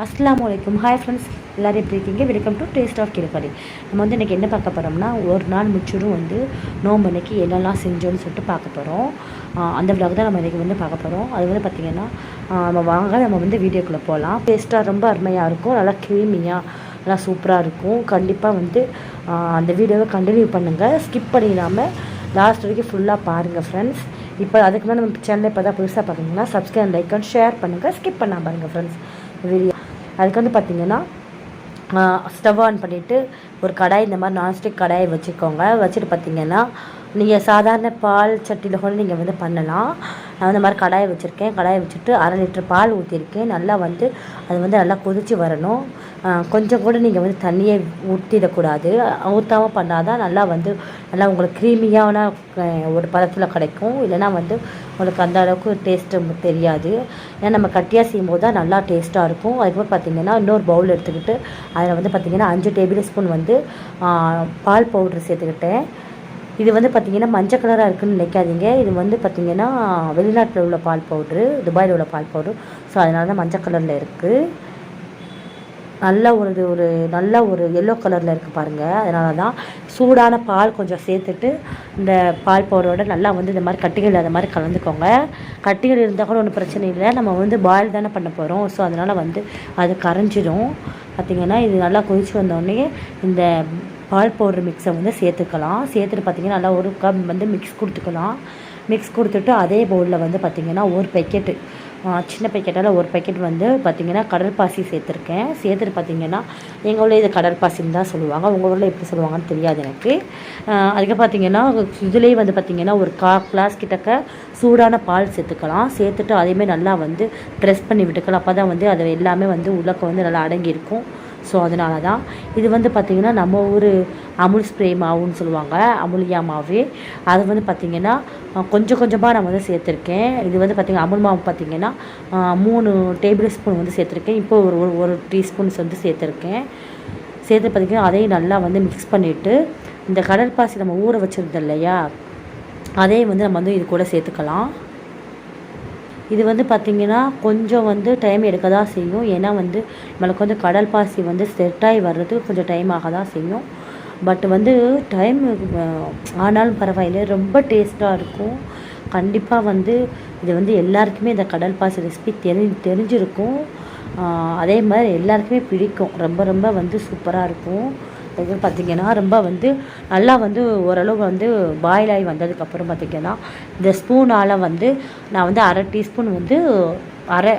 அஸ்ஸலாமு அலைக்கும். Hi friends, எல்லோரும் எப்படி இருக்கீங்க? வெல்கம் டு டேஸ்ட் ஆஃப் கிழக்கறி. நம்ம வந்து இன்றைக்கி என்ன பார்க்க போகிறோம்னா, ஒரு நாள் முற்றிலும் வந்து நோம்பு அன்னைக்கு என்னெல்லாம் செஞ்சோன்னு சொல்லிட்டு பார்க்க போகிறோம். அந்த விலாக் தான் நம்ம இன்றைக்கி வந்து பார்க்க போகிறோம். அது வந்து பார்த்திங்கன்னா நம்ம வந்து வீடியோக்குள்ளே போகலாம். டேஸ்ட்டாக ரொம்ப அருமையாக இருக்கும், நல்லா க்ரீமியாக நல்லா சூப்பராக இருக்கும். கண்டிப்பாக வந்து அந்த வீடியோவை கண்டினியூ பண்ணுங்கள், ஸ்கிப் பண்ணிடாமல் லாஸ்ட் வரைக்கும் ஃபுல்லாக பாருங்கள் ஃப்ரெண்ட்ஸ். இப்போ அதுக்கு மேலே நம்ம சேனலில் இப்போ தான் புதுசாக பார்க்குறீங்கன்னா சப்ஸ்கிரைப், லைக் அண்ட் ஷேர் பண்ணுங்கள், ஸ்கிப் பண்ணால் பாருங்கள் ஃப்ரெண்ட்ஸ் வீடியோ. அதுக்கு வந்து பார்த்திங்கன்னா ஸ்டவ் ஆன் பண்ணிவிட்டு ஒரு கடாய், இந்த மாதிரி நான்ஸ்டிக் கடாயை வச்சுக்கோங்க. வச்சுட்டு பார்த்திங்கன்னா நீங்கள் சாதாரண பால் சட்டியில் கூட நீங்கள் வந்து பண்ணலாம். நான் இந்த மாதிரி கடாயை வச்சுருக்கேன். கடாயை வச்சுட்டு 1/2 லிட்டர் பால் ஊற்றிருக்கேன். நல்லா வந்து அது வந்து நல்லா கொதித்து வரணும். கொஞ்சம் கூட நீங்கள் வந்து தண்ணியை ஊற்றிடக்கூடாது. ஊற்றாமல் பண்ணால் தான் நல்லா வந்து நல்லா உங்களுக்கு க்ரீமியான ஒரு பதத்தில் கிடைக்கும். இல்லைனா வந்து உங்களுக்கு அந்த அளவுக்கு டேஸ்ட்டு தெரியாது. ஏன்னா நம்ம கட்டியாக செய்யும்போது தான் நல்லா டேஸ்ட்டாக இருக்கும். அதுக்கப்புறம் பார்த்திங்கன்னா இன்னொரு பவுல் எடுத்துக்கிட்டு அதில் வந்து பார்த்திங்கன்னா 5 டேபிள் ஸ்பூன் வந்து பால் பவுட்ரு சேர்த்துக்கிட்டேன். இது வந்து பார்த்திங்கன்னா மஞ்சள் கலராக இருக்குதுன்னு நினைக்காதீங்க. இது வந்து பார்த்திங்கன்னா வெளிநாட்டில் உள்ள பால் பவுட்ரு, துபாயில் உள்ள பால் பவுட்ரு. ஸோ அதனால தான் மஞ்சள் கலரில் இருக்குது. நல்ல ஒரு எல்லோ கலரில் இருக்குது பாருங்கள். அதனால தான் சூடான பால் கொஞ்சம் சேர்த்துட்டு இந்த பால் பவுடரோட நல்லா வந்து இந்த மாதிரி கட்டிகள் அது மாதிரி கலந்துக்கோங்க. கட்டிகள் இருந்தால் கூட ஒன்றும் பிரச்சனை இல்லை, நம்ம வந்து பாயில் தானே பண்ண போகிறோம். ஸோ அதனால் வந்து அது கரைஞ்சிடும். பார்த்திங்கன்னா இது நல்லா கொதித்து வந்தோடனே இந்த பால் பவுடர் மிக்ஸை வந்து சேர்த்துக்கலாம். சேர்த்துட்டு பார்த்திங்கன்னா நல்லா ஒரு கப் வந்து மிக்ஸ் கொடுத்துக்கலாம். மிக்ஸ் கொடுத்துட்டு அதே பவுலில் வந்து பார்த்திங்கன்னா ஒரு பேக்கெட்டு, சின்ன பேக்கெட்டால் ஒரு பேக்கெட் வந்து பார்த்திங்கன்னா கடற்பாசி சேர்த்துருக்கேன். சேர்த்துட்டு பார்த்திங்கன்னா எங்கள் ஊரில் இது கடற்பாசின்னு தான் சொல்லுவாங்க, உங்கள் ஊரில் எப்படி சொல்லுவாங்கன்னு தெரியாது எனக்கு. அதுக்கு பார்த்திங்கன்னா இதுலேயே வந்து பார்த்திங்கன்னா ஒரு 1/4 கிளாஸ் கிட்டக்க சூடான பால் சேர்த்துக்கலாம். சேர்த்துட்டு அதேமாதிரி நல்லா வந்து ப்ரெஸ் பண்ணி விட்டுக்கலாம். அப்போ தான் வந்து அது எல்லாமே வந்து உள்ளக்க வந்து நல்லா அடங்கியிருக்கும். ஸோ அதனால தான் இது வந்து பார்த்திங்கன்னா நம்ம ஊர் அமுல் ஸ்ப்ரே மாவுன்னு சொல்லுவாங்க, அமுலியா மாவு. அது வந்து பார்த்திங்கன்னா கொஞ்சம் கொஞ்சமாக நான் வந்து சேர்த்துருக்கேன். இது வந்து பார்த்திங்கன்னா அமுல் மாவு பார்த்திங்கன்னா 3 டேபிள் ஸ்பூன் வந்து சேர்த்துருக்கேன். இப்போ ஒரு டீஸ்பூன்ஸ் வந்து சேர்த்துருக்கேன். சேர்த்து பார்த்திங்கன்னா அதையும் நல்லா வந்து மிக்ஸ் பண்ணிவிட்டு இந்த கடற்பாசி நம்ம ஊற வச்சுருந்தோம் இல்லையா, அதையும் வந்து நம்ம வந்து இது கூட சேர்த்துக்கலாம். இது வந்து பார்த்திங்கன்னா கொஞ்சம் வந்து டைம் எடுக்க தான் செய்யும். ஏன்னா வந்து நம்மளுக்கு வந்து கடல் பாசி வந்து செட்டாகி வர்றதுக்கு கொஞ்சம் டைம் ஆக தான் செய்யும். பட் வந்து டைம் ஆனாலும் பரவாயில்லை, ரொம்ப டேஸ்ட்டாக இருக்கும். கண்டிப்பாக வந்து இது வந்து எல்லாருக்குமே இந்த கடல் பாசி ரெசிபி தெரிஞ்சிருக்கும். அதே மாதிரி எல்லாருக்குமே பிடிக்கும். ரொம்ப ரொம்ப வந்து சூப்பராக இருக்கும். இது பார்த்திங்கன்னா ரொம்ப வந்து நல்லா வந்து ஓரளவு வந்து பாயில் ஆகி வந்ததுக்கப்புறம் பார்த்திங்கன்னா இந்த ஸ்பூனால் வந்து நான் வந்து 1/2 டீஸ்பூன் வந்து அரை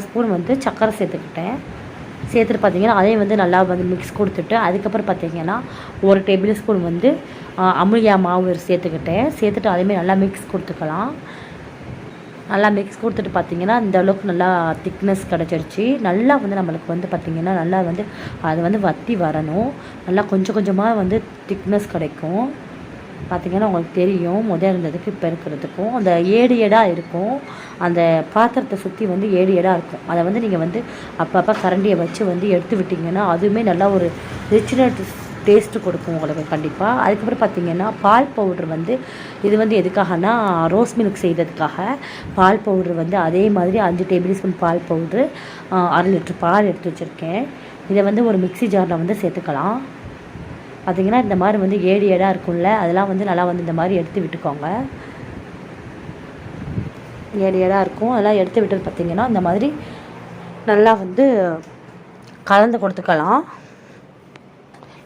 ஸ்பூன் வந்து சர்க்கரை சேர்த்துக்கிட்டேன். சேர்த்துட்டு பார்த்திங்கன்னா அதையும் வந்து நல்லா வந்து மிக்ஸ் கொடுத்துட்டு அதுக்கப்புறம் பார்த்திங்கன்னா ஒரு டேபிள் ஸ்பூன் வந்து அமுலியா மாவு சேர்த்துக்கிட்டேன். சேர்த்துட்டு அதேமாதிரி நல்லா மிக்ஸ் கொடுத்துக்கலாம். நல்லா மிக்ஸ் கொடுத்துட்டு பார்த்திங்கன்னா இந்த அளவுக்கு நல்லா திக்னஸ் கிடச்சிருச்சு. நல்லா வந்து நம்மளுக்கு வந்து பார்த்திங்கன்னா நல்லா வந்து அது வந்து வற்றி வரணும். நல்லா கொஞ்சம் கொஞ்சமாக வந்து திக்னஸ் கிடைக்கும். பார்த்திங்கன்னா உங்களுக்கு தெரியும் இருந்ததுக்கு இப்போ இருக்கிறதுக்கும் அந்த ஏடாக இருக்கும். அந்த பாத்திரத்தை சுற்றி வந்து ஏடாக இருக்கும். அதை வந்து நீங்கள் வந்து அப்பப்போ கரண்டியை வச்சு வந்து எடுத்து விட்டிங்கன்னா அதுவுமே நல்லா ஒரு ரிச்னஸ் டேஸ்ட்டு கொடுக்கும் உங்களுக்கு கண்டிப்பாக. அதுக்கப்புறம் பார்த்திங்கன்னா பால் பவுட்ரு வந்து இது வந்து எதுக்காகனா ரோஸ் மில்க் செய்கிறதுக்காக பால் பவுட்ரு வந்து அதே மாதிரி 5 டேபிள் ஸ்பூன் பால் பவுட்ரு 1/2 லிட்டர் பால் எடுத்து வச்சுருக்கேன். இதை வந்து ஒரு மிக்ஸி ஜாரில் வந்து சேர்த்துக்கலாம். பார்த்திங்கன்னா இந்த மாதிரி வந்து ஏடாக இருக்கும்ல, அதெல்லாம் வந்து நல்லா வந்து இந்த மாதிரி எடுத்து விட்டுக்கோங்க. ஏடாக இருக்கும், அதெல்லாம் எடுத்து விட்டு பார்த்திங்கன்னா இந்த மாதிரி நல்லா வந்து கலந்து கொடுத்துக்கலாம்.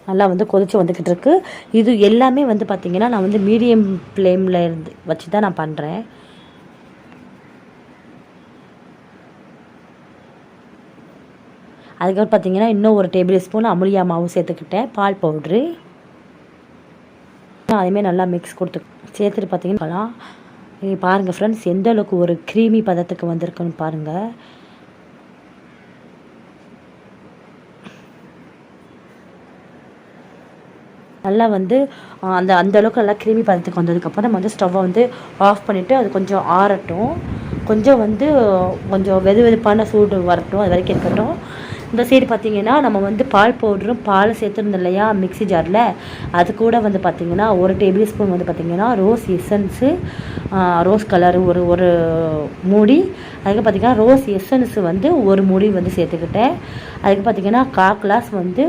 நல்லா வந்து கொதித்து வந்துக்கிட்டு இருக்கு. இது எல்லாமே வந்து பார்த்திங்கன்னா நான் வந்து மீடியம் ஃப்ளேமில் இருந்து வச்சு தான் நான் பண்ணுறேன். அதுக்கப்புறம் பார்த்திங்கன்னா இன்னும் ஒரு டேபிள் ஸ்பூன் அமுலியா மாவு சேர்த்துக்கிட்டேன், பால் பவுட்ரு. அதேமாதிரி நல்லா மிக்ஸ் சேர்த்துட்டு பார்த்திங்கன்னா பாருங்கள் ஃப்ரெண்ட்ஸ் எந்த அளவுக்கு ஒரு க்ரீமி பதத்துக்கு வந்திருக்குன்னு பாருங்கள். நல்லா வந்து அந்த அளவுக்கு நல்லா க்ரீமி பதத்துக்கு வந்ததுக்கப்புறம் நம்ம வந்து ஸ்டவ்வை வந்து ஆஃப் பண்ணிவிட்டு அது கொஞ்சம் ஆறட்டும். கொஞ்சம் வெது வெதுப்பான சூடு வரட்டும், அது வரைக்கும் இருக்கட்டும். இந்த சைடு பார்த்திங்கன்னா நம்ம வந்து பால் பவுடரும் பால் சேர்த்துருந்தோம் இல்லையா மிக்ஸி ஜாரில், அது கூட வந்து பார்த்திங்கன்னா 1 டேபிள் ஸ்பூன் வந்து பார்த்திங்கன்னா ரோஸ் எசன்ஸு, ரோஸ் கலரு ஒரு மூடி, அதுக்கு பார்த்திங்கன்னா ரோஸ் எசன்ஸு வந்து 1 மூடி வந்து சேர்த்துக்கிட்டேன். அதுக்கு பார்த்திங்கன்னா 1/4 கிளாஸ் வந்து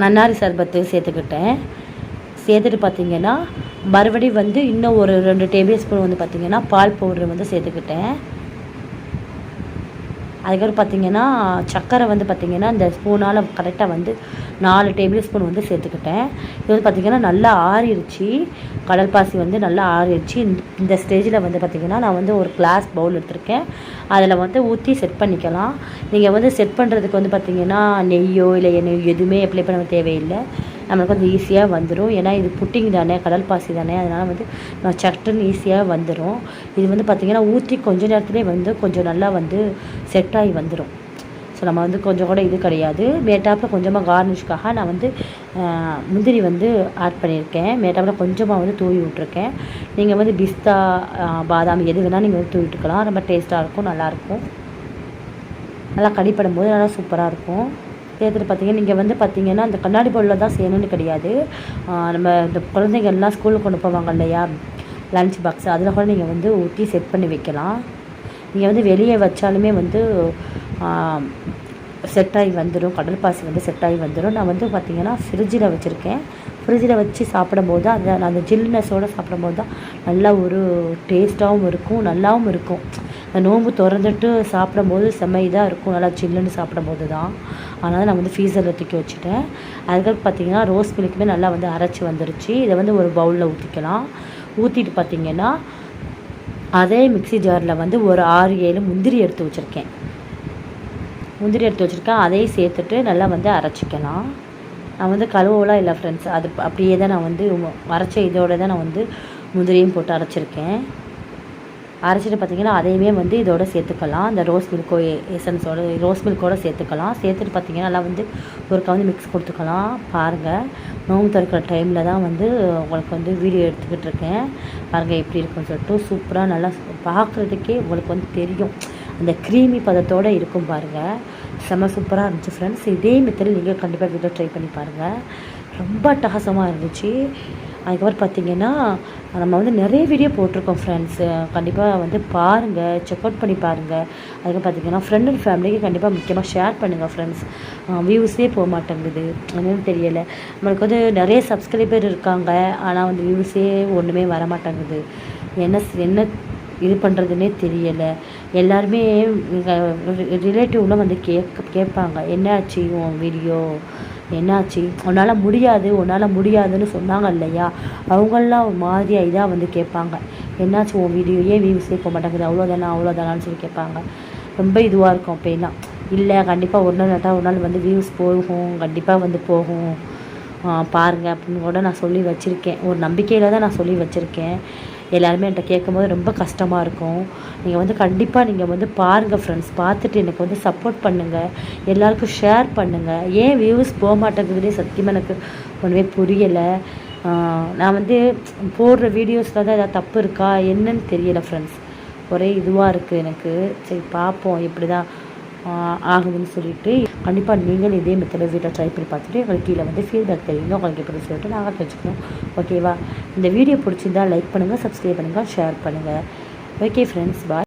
நன்னாரி சர்பத்து சேர்த்துக்கிட்டேன். சேர்த்துட்டு பார்த்திங்கன்னா மறுபடியும் வந்து இன்னும் ஒரு 2 டேபிள் ஸ்பூன் வந்து பார்த்திங்கன்னா பால் பவுடர் வந்து சேர்த்துக்கிட்டேன். அதுக்கப்புறம் பார்த்திங்கன்னா சர்க்கரை வந்து பார்த்திங்கன்னா இந்த ஸ்பூனால் கரெக்டாக வந்து 4 டேபிள் ஸ்பூன் வந்து சேர்த்துக்கிட்டேன். இது வந்து பார்த்திங்கன்னா நல்லா ஆறிடுச்சு, கடல் பாசி வந்து நல்லா ஆறிடுச்சு. இந்த ஸ்டேஜில் வந்து பார்த்திங்கன்னா நான் வந்து ஒரு கிளாஸ் பவுல் எடுத்திருக்கேன், அதில் வந்து ஊற்றி செட் பண்ணிக்கலாம். நீங்கள் வந்து செட் பண்ணுறதுக்கு வந்து பார்த்திங்கன்னா நெய்யோ இல்லை எண்ணெயோ எதுவுமே அப்ளை பண்ண தேவையில்லை, நம்மளுக்கு வந்து ஈஸியாக வந்துடும். ஏன்னா இது புட்டிங் தானே, கடல் பாசி தானே, அதனால் வந்து நான் சட்டுன்னு ஈஸியாக வந்துடும். இது வந்து பார்த்திங்கன்னா ஊற்றி கொஞ்ச நேரத்துலேயே வந்து கொஞ்சம் நல்லா வந்து செட் ஆகி வந்துடும். ஸோ நம்ம வந்து கொஞ்சம் கூட இது கிடையாது. மேட்டாப்பில் கொஞ்சமாக கார்னிஷ்காக நான் வந்து முந்திரி வந்து ஆட் பண்ணியிருக்கேன். மேட்டாப்பில் கொஞ்சமாக வந்து தூவி விட்ருக்கேன். நீங்கள் வந்து பிஸ்தா, பாதாம் எது வேணால் நீங்கள் வந்து தூவி விட்டுக்கலாம். ரொம்ப டேஸ்ட்டாக இருக்கும், நல்லாயிருக்கும். நல்லா கடிப்படும் போது நல்லா சூப்பராக இருக்கும். சேர்த்துட்டு பார்த்திங்கன்னா நீங்கள் வந்து பார்த்திங்கன்னா அந்த கண்ணாடி பவுலில் தான் செய்யணும்னு கிடையாது. நம்ம இந்த குழந்தைங்கள்லாம் ஸ்கூலுக்கு கொண்டு போவாங்க இல்லையா லன்ச் பாக்ஸ், அதில் கூட நீங்கள் வந்து ஊற்றி செட் பண்ணி வைக்கலாம். நீங்கள் வந்து வெளியே வச்சாலுமே வந்து செட் ஆகி வந்துடும், கடல் பாசி வந்து செட் ஆகி வந்துடும். நான் வந்து பார்த்திங்கன்னா ஃப்ரிட்ஜில் வச்சுருக்கேன். ஃப்ரிட்ஜில் வச்சு சாப்பிடும்போது அந்த ஜில்னஸோடு சாப்பிடும்போது தான் நல்லா ஒரு டேஸ்ட்டாகவும் இருக்கும், நல்லாவும் இருக்கும். அந்த நோம்பு திறந்துட்டு சாப்பிடும்போது செம்ம இதாக இருக்கும், நல்லா சில்லுன்னு சாப்பிடும்போது தான். அதனால் நான் வந்து ஃப்ரீசரில் தூக்கி வச்சுட்டேன். அதுக்கப்புறம் பார்த்திங்கன்னா ரோஸ் மில்க்குமே நல்லா வந்து அரைச்சி வந்துருச்சு. இதை வந்து ஒரு பவுலில் ஊற்றிக்கலாம். ஊற்றிட்டு பார்த்திங்கன்னா அதே மிக்ஸி ஜாரில் வந்து ஒரு 6-7 முந்திரி எடுத்து வச்சுருக்கேன். அதையும் சேர்த்துட்டு நல்லா வந்து அரைச்சிக்கலாம். நான் வந்து கழுவலாம் இல்லை ஃப்ரெண்ட்ஸ், அது அப்படியே தான் நான் வந்து அரைச்ச இதோடு தான் நான் வந்து முந்திரியும் போட்டு அரைச்சிருக்கேன். அரைச்சிட்டு பார்த்திங்கன்னா அதையுமே வந்து இதோட சேர்த்துக்கலாம். அந்த ரோஸ் மில்கோட சேர்த்துக்கலாம். சேர்த்துட்டு பார்த்திங்கன்னா நல்லா வந்து ஒரு கவுந்து மிக்ஸ் கொடுத்துக்கலாம். பாருங்கள், நோம்பு திறக்கிற டைமில் தான் வந்து உங்களுக்கு வந்து வீடியோ எடுத்துக்கிட்டு இருக்கேன். பாருங்கள் எப்படி இருக்குன்னு சொல்லிட்டு சூப்பராக நல்லா பார்க்குறதுக்கே உங்களுக்கு வந்து தெரியும், அந்த க்ரீமி பதத்தோடு இருக்கும். பாருங்கள், செம்ம சூப்பராக இருந்துச்சு ஃப்ரெண்ட்ஸ். இதே மெத்தடில் நீங்கள் கண்டிப்பாக வீட்டில் ட்ரை பண்ணி பாருங்கள். ரொம்ப அட்டகாசமாக இருந்துச்சு. அதுக்கப்புறம் பார்த்திங்கன்னா நம்ம வந்து நிறைய வீடியோ போட்டிருக்கோம் ஃப்ரெண்ட்ஸ், கண்டிப்பாக வந்து பாருங்கள், செக் அவுட் பண்ணி பாருங்கள். அதுக்கு பார்த்திங்கன்னா ஃப்ரெண்ட் அண்ட் ஃபேமிலிக்கு கண்டிப்பாக முக்கியமாக ஷேர் பண்ணுங்கள் ஃப்ரெண்ட்ஸ். வியூஸே போக மாட்டேங்குது, என்னன்னு தெரியலை. நம்மளுக்கு வந்து நிறைய சப்ஸ்கிரைபர் இருக்காங்க, ஆனால் வந்து வியூஸே ஒன்றுமே வர மாட்டேங்குது. என்ன இது பண்ணுறதுனே தெரியலை. எல்லாருமே ரிலேட்டிவ்லாம் வந்து கேட்பாங்க, என்னாச்சு உன் வீடியோ, என்னாச்சு உன்னால் முடியாதுன்னு சொன்னாங்க இல்லையா, அவங்களாம் ஒரு மாதிரியாக இதாக வந்து கேட்பாங்க, என்னாச்சு உன் வீடியோ ஏன் வியூஸே போக மாட்டேங்குது, அவ்வளோதானான்னு சொல்லி கேட்பாங்க. ரொம்ப இதுவாக இருக்கும். அப்போலாம் இல்லை, கண்டிப்பாக ஒரு நாள் வந்து வியூஸ் போகும், கண்டிப்பாக வந்து போகும், பாருங்கள் அப்படின்னு கூட நான் சொல்லி வச்சுருக்கேன். ஒரு நம்பிக்கையில் தான் நான் சொல்லி வச்சுருக்கேன். எல்லாருமே என்கிட்ட கேட்கும்போது ரொம்ப கஷ்டமாக இருக்கும். நீங்கள் வந்து கண்டிப்பாக நீங்கள் வந்து பாருங்கள் ஃப்ரெண்ட்ஸ், பார்த்துட்டு எனக்கு வந்து சப்போர்ட் பண்ணுங்கள், எல்லாருக்கும் ஷேர் பண்ணுங்கள். ஏன் வியூஸ் போக மாட்டேங்குதுன்னே சத்தியமாக எனக்கு ஒன்றுமே புரியலை. நான் வந்து போடுற வீடியோஸில் தான் ஏதாவது தப்பு இருக்கா என்னன்னு தெரியலை ஃப்ரெண்ட்ஸ், ஒரே இதுவாக இருக்குது எனக்கு. சரி பார்ப்போம் எப்படி தான் ஆகுதுன்னு சொல்லிட்டு. கண்டிப்பாக நீங்கள் இதே மெத்தடில் வீட்டில் ட்ரை பண்ணி பார்த்துட்டு உங்களுக்கு கீழே வந்து ஃபீட்பேக் தெரியுங்க, உங்களுக்கு எப்படி சொல்லிட்டு நாங்கள் தெரிஞ்சுக்கணும். ஓகேவா? இந்த வீடியோ பிடிச்சிருந்தால் லைக் பண்ணுங்கள், சப்ஸ்கிரைப் பண்ணுங்கள், ஷேர் பண்ணுங்கள். ஓகே ஃப்ரெண்ட்ஸ், பாய்.